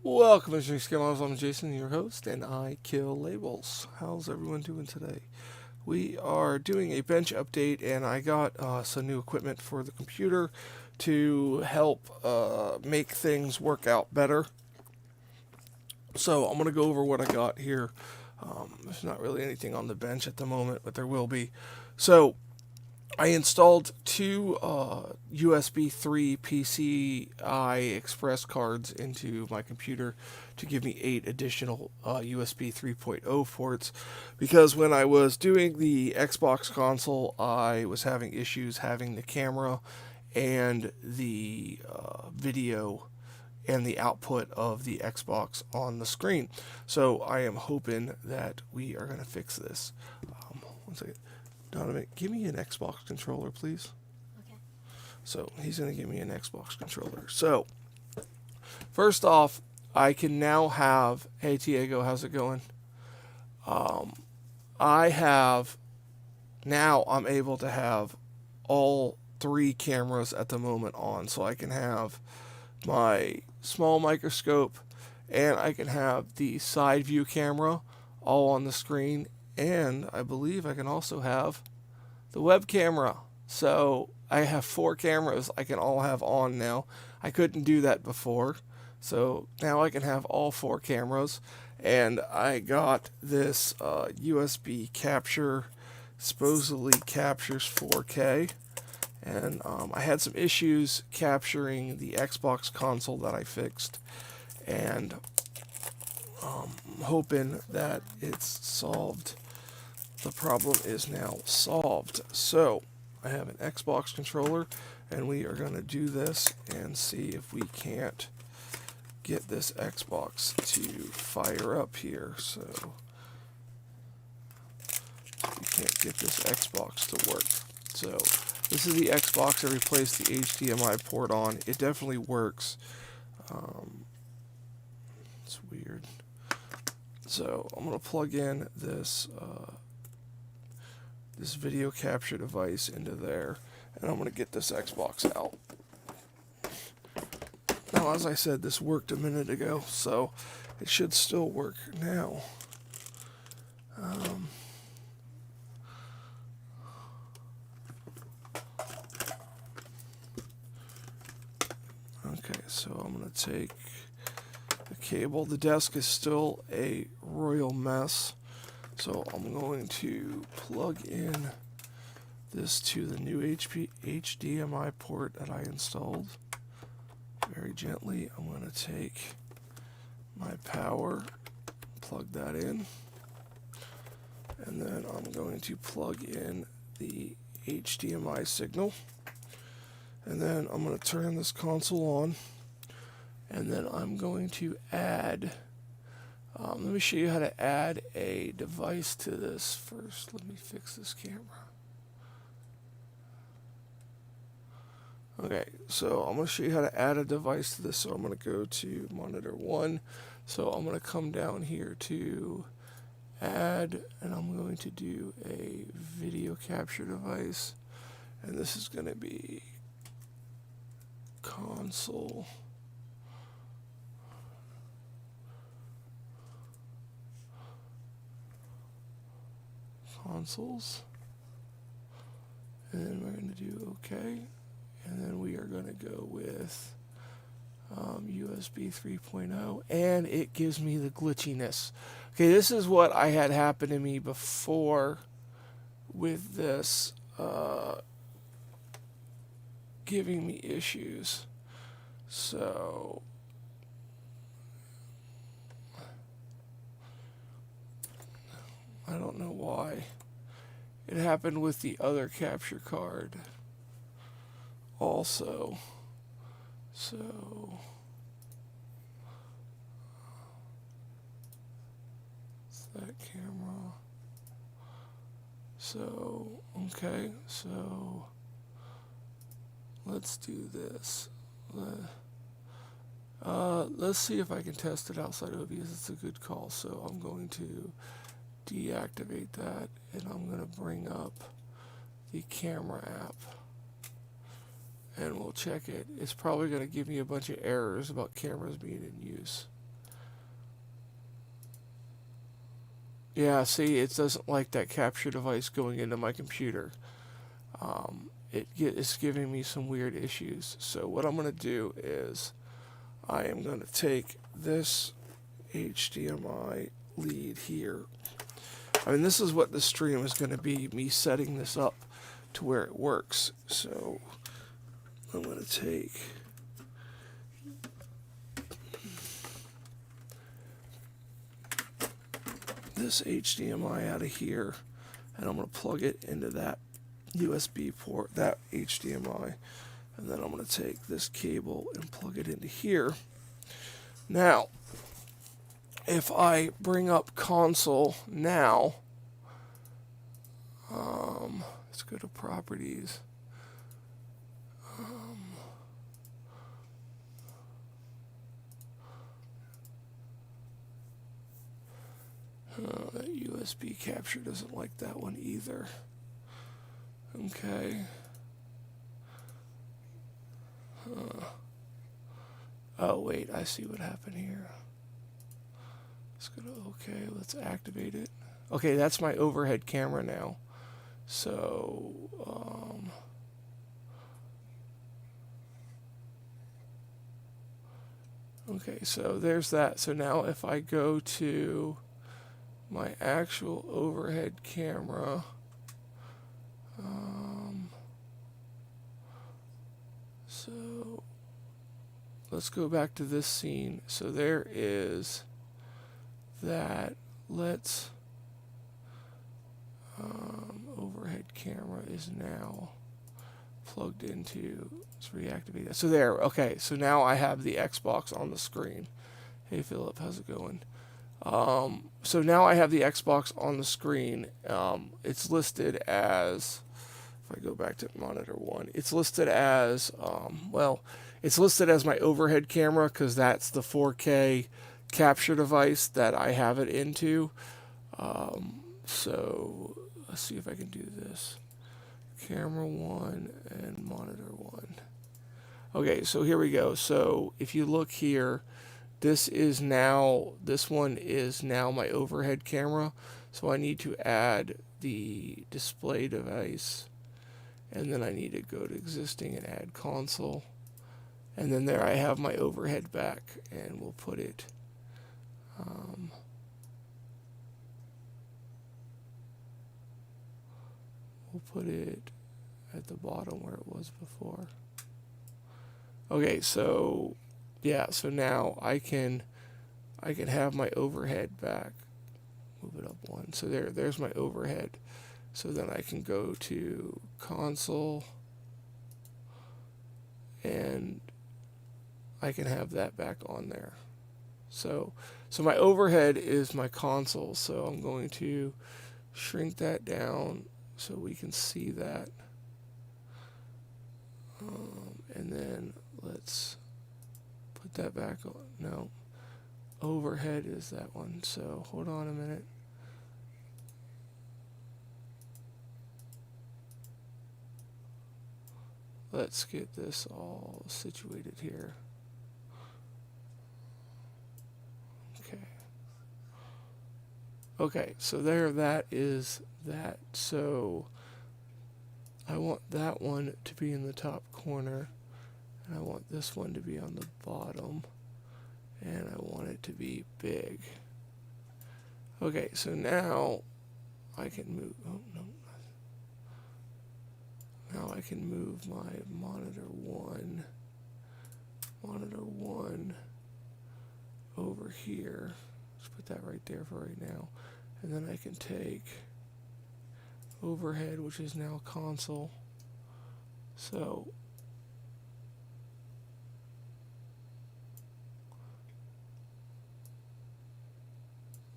Welcome to Scalars. I'm Jason, your host, and I kill labels. How's everyone doing today? We are doing a bench update, and I got some new equipment for the computer to help make things work out better. So I'm going to go over what I got here. There's not really anything on the bench at the moment, but there will be. So I installed two USB 3 PCI Express cards into my computer to give me 8 additional USB 3.0 ports, because when I was doing the Xbox console, I was having issues having the camera and the video and the output of the Xbox on the screen. So I am hoping that we are going to fix this. One second. Donovan, give me an Xbox controller, please. Okay. So he's going to give me an Xbox controller. So, first off, I can now have... Hey, Diego, how's it going? I have... Now I'm able to have all 3 cameras at the moment on. So I can have my small microscope, and I can have the side view camera all on the screen. And I believe I can also have the web camera. So I have 4 cameras I can all have on now. I couldn't do that before. So now I can have all 4 cameras. And I got this USB capture. Supposedly captures 4K. And I had some issues capturing the Xbox console that I fixed. And I'm hoping that it's solved. The problem is now solved. So I have an Xbox controller, and we are going to do this and see if we can't get this Xbox to fire up here. So we can't get this Xbox to work. So this is the Xbox I replaced the HDMI port on. It definitely works. It's weird. So I'm going to plug in this this video capture device into there, and I'm going to get this Xbox out. Now, as I said, this worked a minute ago, so it should still work now. Okay, so I'm going to take the cable. The desk is still a royal mess. So I'm going to plug in this to the new HDMI port that I installed. Very gently, I'm going to take my power, plug that in, and then I'm going to plug in the HDMI signal, and then I'm going to turn this console on, and then I'm going to add... let me show you how to add a device to this first. Let me fix this camera. Okay, so I'm going to show you how to add a device to this. So I'm going to go to monitor 1. So I'm going to come down here to add, and I'm going to do a video capture device. And this is going to be console. Consoles, and then we're going to do OK, and then we are going to go with USB 3.0, and it gives me the glitchiness. Okay, this is what I had happen to me before with this giving me issues. So I don't know why. It happened with the other capture card also. So it's that camera. So, okay, so let's do this. Let's see if I can test it outside OBS. It's a good call. So I'm going to deactivate that, and I'm going to bring up the camera app, and we'll check it. It's probably going to give me a bunch of errors about cameras being in use. Yeah, see, it doesn't like that capture device going into my computer. It's giving me some weird issues. So what I'm going to do is I am going to take this HDMI lead here. I mean, this is what the stream is going to be, me setting this up to where it works. So I'm going to take this HDMI out of here, and I'm going to plug it into that USB port, that HDMI, and then I'm going to take this cable and plug it into here. Now, if I bring up console now, let's go to properties. That USB capture doesn't like that one either. Okay. Oh, wait, I see what happened here. Let's go to OK, let's activate it. Okay, that's my overhead camera now. So, okay, so there's that. So now if I go to my actual overhead camera, so let's go back to this scene. So there is that. Let's overhead camera is now plugged into, let's reactivate that. So there, okay, so now I have the Xbox on the screen. Hey Philip, how's it going? So now I have the Xbox on the screen. It's listed as, if I go back to monitor 1, it's listed as, well, it's listed as my overhead camera because that's the 4K capture device that I have it into. So let's see if I can do this. Camera 1 and monitor 1. Okay, so here we go. So if you look here, this one is now my overhead camera. So I need to add the display device, and then I need to go to existing and add console. And then there I have my overhead back, and we'll put it at the bottom where it was before. Okay, so yeah, so now I can have my overhead back. Move it up one. So there's my overhead. So then I can go to console, and I can have that back on there. So my overhead is my console. So I'm going to shrink that down so we can see that. And then let's put that back on. No, overhead is that one. So hold on a minute. Let's get this all situated here. Okay, so that is that. So I want that one to be in the top corner, and I want this one to be on the bottom, and I want it to be big. Okay, so now I can move, oh no. Now I can move my monitor 1 over here. Let's put that right there for right now. And then I can take overhead, which is now console. So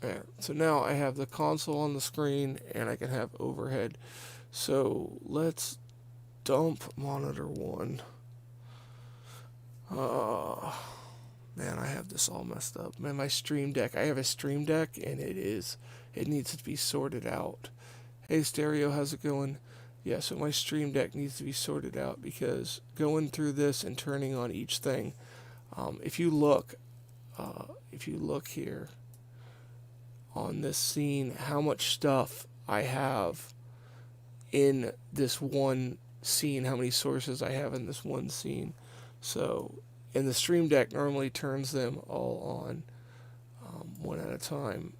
there. So now I have the console on the screen, and I can have overhead. So let's dump monitor 1. Man, I have this all messed up. Man, my Stream Deck. I have a Stream Deck, and it needs to be sorted out. Hey, Stereo, how's it going? Yeah, so my Stream Deck needs to be sorted out, because going through this and turning on each thing, if you look here on this scene how much stuff I have in this one scene, how many sources I have in this one scene. So, and the Stream Deck normally turns them all on one at a time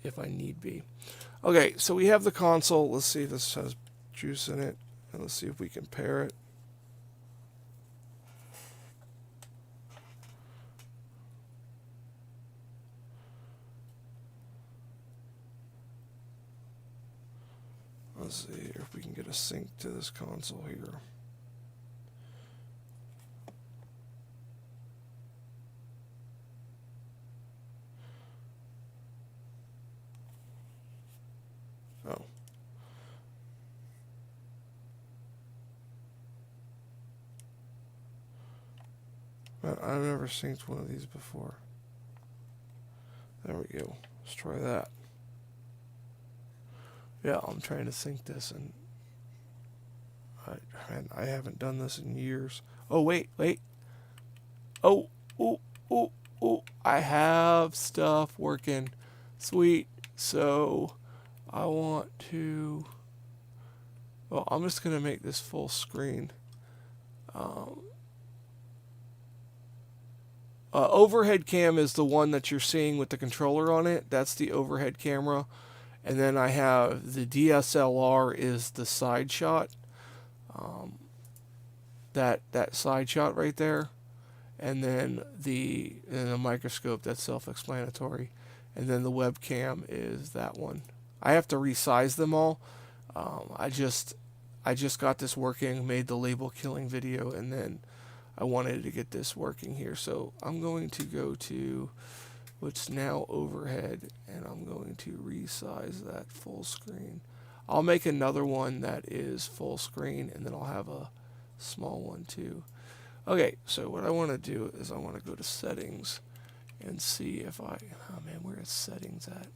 if I need be. Okay, so we have the console. Let's see if this has juice in it, and let's see if we can pair it. Let's see if we can get a sync to this console here. Oh. I've never synced one of these before. There we go. Let's try that. Yeah, I'm trying to sync this, and I haven't done this in years. Oh, wait. Oh, I have stuff working. Sweet. So, I want to... Well, I'm just going to make this full screen. Overhead cam is the one that you're seeing with the controller on it. That's the overhead camera. And then I have the DSLR is the side shot. That side shot right there. And then the microscope, that's self-explanatory. And then the webcam is that one. I have to resize them all. I just got this working, made the label killing video, and then I wanted to get this working here. So I'm going to go to what's now overhead, and I'm going to resize that full screen. I'll make another one that is full screen, and then I'll have a small one too. Okay, so what I want to do is I want to go to settings and see if oh man, where is settings at?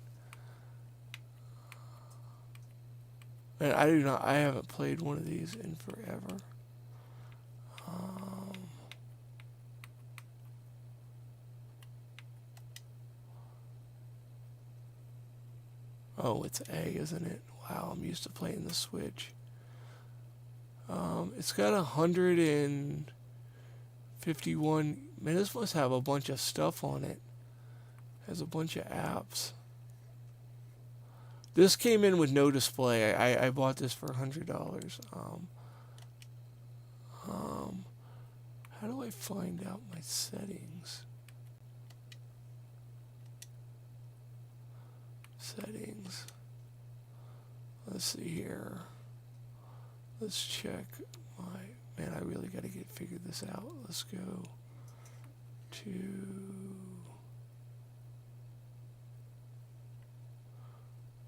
Man, I haven't played one of these in forever. Oh, it's A, isn't it? Wow, I'm used to playing the Switch. It's got 151. Man, this must have a bunch of stuff on it. Has a bunch of apps. This came in with no display. I bought this for $100. How do I find out my settings? Settings. Let's see here. Let's check my... Man, I really got to figure this out. Let's go to...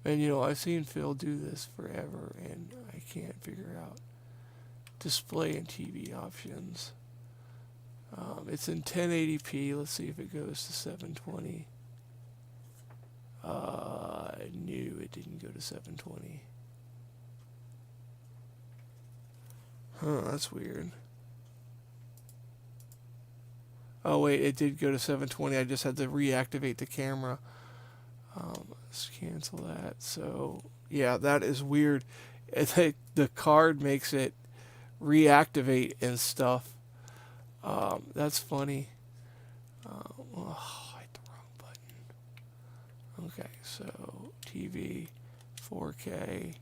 And you know, I've seen Phil do this forever, and I can't figure out display and TV options. It's in 1080p. Let's see if it goes to 720. I knew it didn't go to 720. Huh, that's weird. Oh wait, it did go to 720. I just had to reactivate the camera. Let's cancel that. So yeah, that is weird. The card makes it reactivate and stuff. That's funny. I hit the wrong button. Okay, so TV, 4K.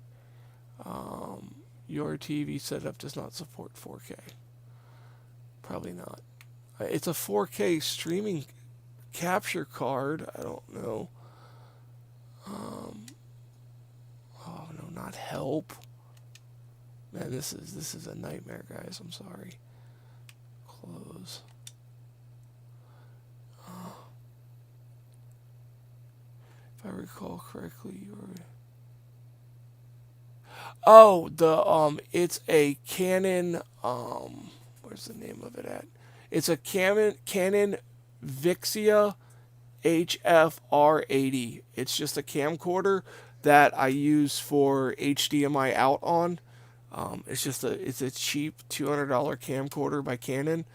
Your TV setup does not support 4K. Probably not. It's a 4K streaming capture card. I don't know. Oh no, not help. Man, this is a nightmare, guys. I'm sorry. Close. If I recall correctly, you were... Oh, it's a Canon, where's the name of it at? It's a Canon Vixia HFR80. It's just a camcorder that I use for HDMI out on. It's a cheap $200 camcorder by Canon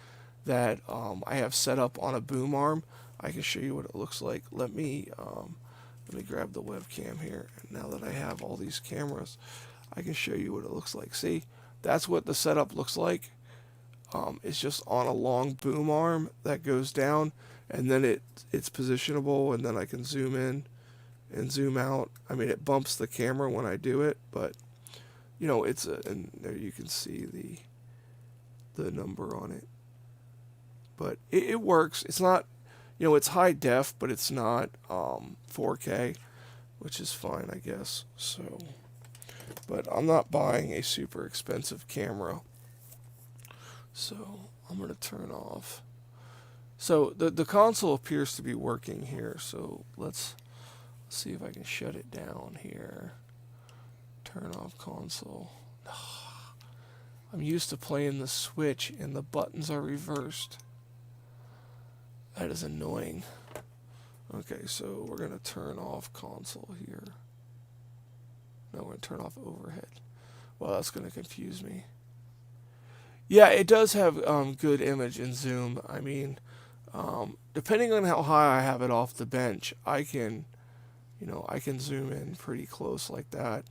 that I have set up on a boom arm. I can show you what it looks like. Let me Let me grab the webcam here. And now that I have all these cameras, I can show you what it looks like. See, that's what the setup looks like. It's just on a long boom arm that goes down, and then it's positionable, and then I can zoom in and zoom out. I mean, it bumps the camera when I do it, but you know, and there you can see the number on it. But it works. It's not, you know, it's high def, but it's not 4K, which is fine, I guess. So, but I'm not buying a super expensive camera. So I'm going to turn off. So the console appears to be working here. So let's see if I can shut it down here. Turn off console. I'm used to playing the Switch and the buttons are reversed. That is annoying. Okay, so we're going to turn off console here. No, we're going to turn off overhead. Well, that's going to confuse me. Yeah, it does have good image and zoom. I mean, depending on how high I have it off the bench, I can zoom in pretty close like that.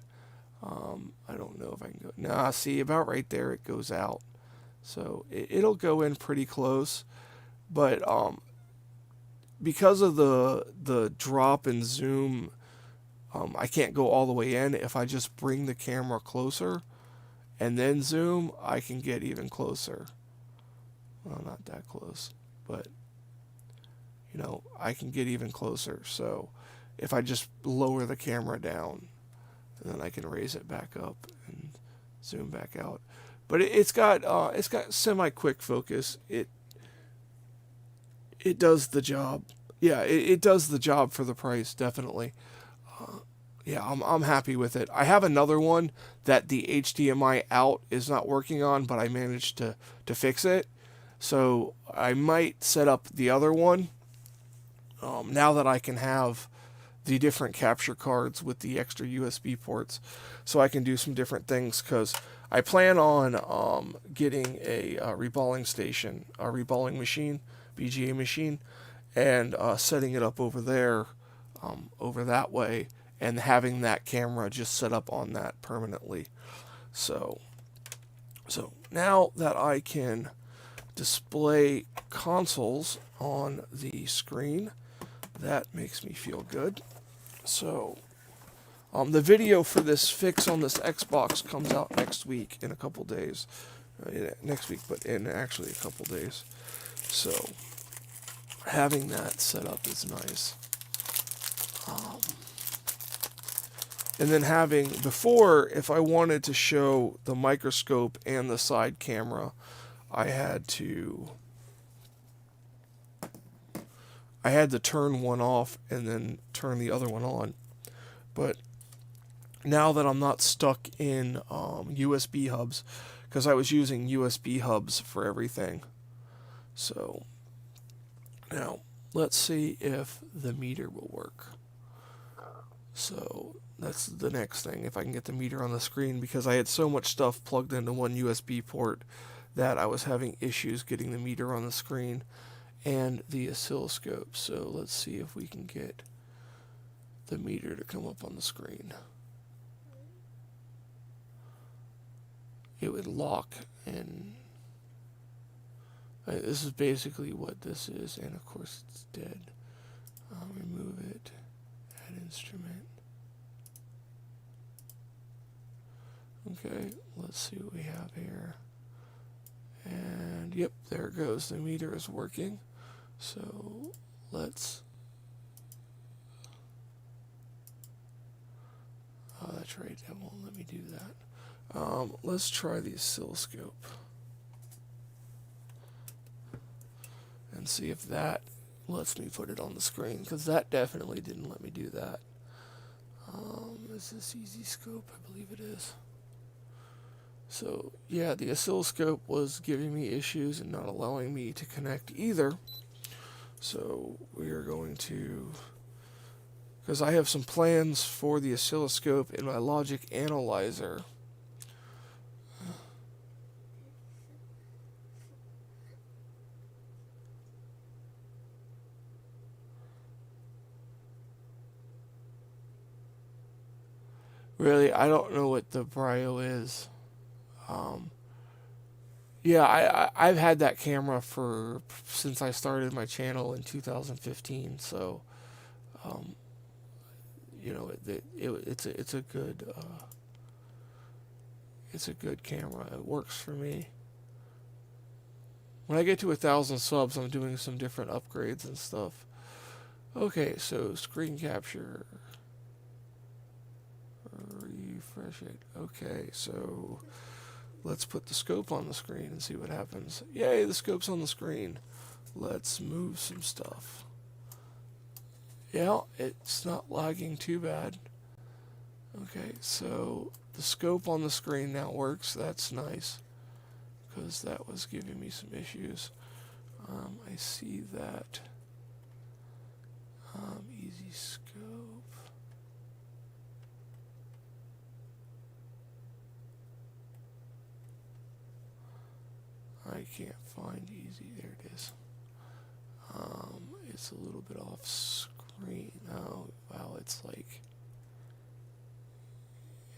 I don't know if I can go. Nah, see, about right there it goes out. So it'll go in pretty close, but because of the drop in zoom, I can't go all the way in. If I just bring the camera closer and then zoom, I can get even closer. Well, not that close, but you know, I can get even closer. So if I just lower the camera down, then I can raise it back up and zoom back out. But it's got semi-quick focus. It does the job. Yeah, it does the job for the price, definitely. Yeah, I'm happy with it. I have another one that the HDMI out is not working on, but I managed to fix it. So I might set up the other one now that I can have the different capture cards with the extra USB ports, so I can do some different things, because I plan on getting a reballing station, a reballing machine, BGA machine, and setting it up over there, over that way, and having that camera just set up on that permanently. So now that I can display consoles on the screen, that makes me feel good. So the video for this fix on this Xbox comes out next week, in a couple days. Next week, but in actually a couple days. So having that set up is nice. And then having, before, if I wanted to show the microscope and the side camera, I had to turn one off and then turn the other one on. But now that I'm not stuck in USB hubs, because I was using USB hubs for everything. So now let's see if the meter will work. So that's the next thing, if I can get the meter on the screen, because I had so much stuff plugged into one USB port that I was having issues getting the meter on the screen and the oscilloscope. So let's see if we can get the meter to come up on the screen. It would lock, and this is basically what this is, and of course it's dead. Remove it, add instrument. Okay, let's see what we have here. And yep, there it goes. The meter is working. So let's... Oh, that's right. That won't let me do that. Let's try the oscilloscope and see if that lets me put it on the screen, because that definitely didn't let me do that. Is this easy scope? I believe it is. So yeah, the oscilloscope was giving me issues and not allowing me to connect either. So we are going to, because I have some plans for the oscilloscope in my logic analyzer. Really, I don't know what the Brio is. Yeah, I've had that camera for since I started my channel in 2015. So, um, you know, it's a good it's a good camera. It works for me. When I get to 1,000 subs, I'm doing some different upgrades and stuff. Okay, so screen capture. Refresh it. Okay, so let's put the scope on the screen and see what happens. Yay, the scope's on the screen. Let's move some stuff. Yeah, it's not lagging too bad. Okay, so the scope on the screen now works. That's nice, because that was giving me some issues. I see that. Easy scope. I can't find easy. There it is. It's a little bit off screen. Oh, wow, it's like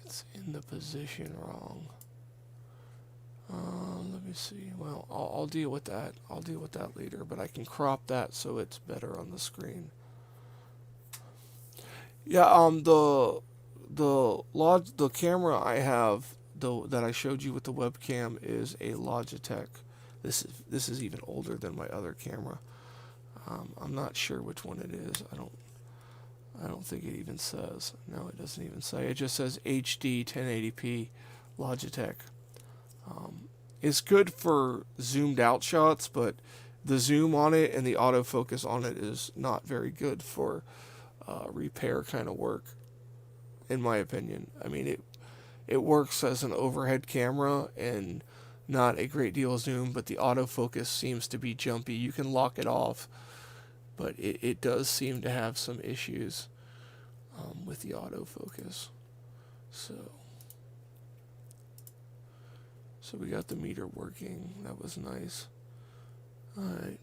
it's in the position wrong. Let me see. Well, I'll deal with that. I'll deal with that later, but I can crop that so it's better on the screen. Yeah, the camera I have that I showed you with the webcam is a Logitech. This is even older than my other camera. I'm not sure which one it is. I don't think it even says. No, it doesn't even say. It just says HD 1080p Logitech. It's good for zoomed out shots, but the zoom on it and the autofocus on it is not very good for repair kind of work, in my opinion. I mean, it works as an overhead camera and not a great deal of zoom, but the autofocus seems to be jumpy. You can lock it off, but it does seem to have some issues with the autofocus. So we got the meter working. That was nice. Alright.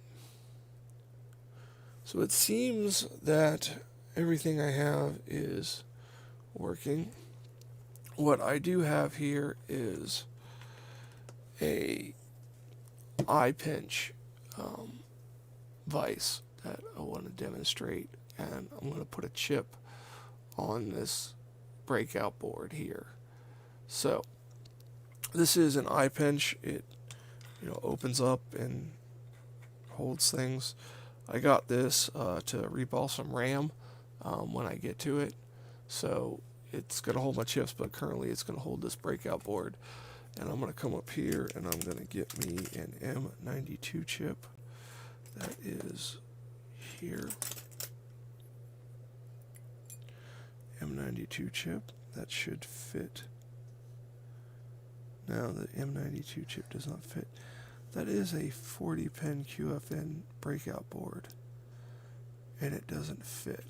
So it seems that everything I have is working. What I do have here is a eye pinch vise that I want to demonstrate, and I'm going to put a chip on this breakout board here. So this is an eye pinch. It opens up and holds things. I got this to reball some RAM when I get to it. So it's going to hold my chips, but currently it's going to hold this breakout board. And I'm going to come up here and I'm going to get me an M92 chip. That is here. M92 chip. That should fit. Now the M92 chip does not fit. That is a 40-pin QFN breakout board, and it doesn't fit.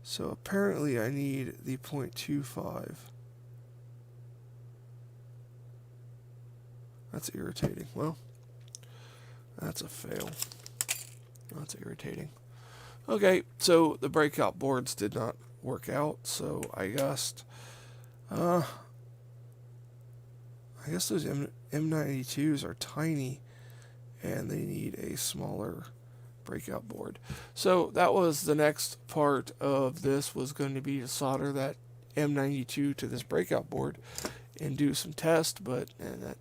So apparently I need the 0.25. That's irritating. Well, that's a fail. That's irritating. Okay, so the breakout boards did not work out, so I guess those M92s are tiny and they need a smaller breakout board. So that was the next part of this, was going to be to solder that M92 to this breakout board and do some tests, but that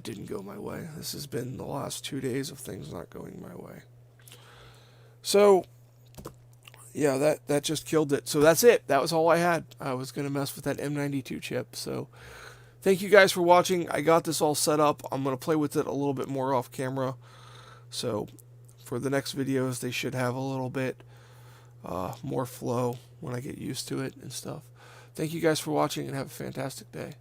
didn't go my way. This has been the last 2 days of things not going my way. So yeah, that just killed it. So that's it. That was all I had. I was going to mess with that M92 chip. So thank you guys for watching. I got this all set up. I'm going to play with it a little bit more off camera. So for the next videos, they should have a little bit more flow when I get used to it and stuff. Thank you guys for watching and have a fantastic day.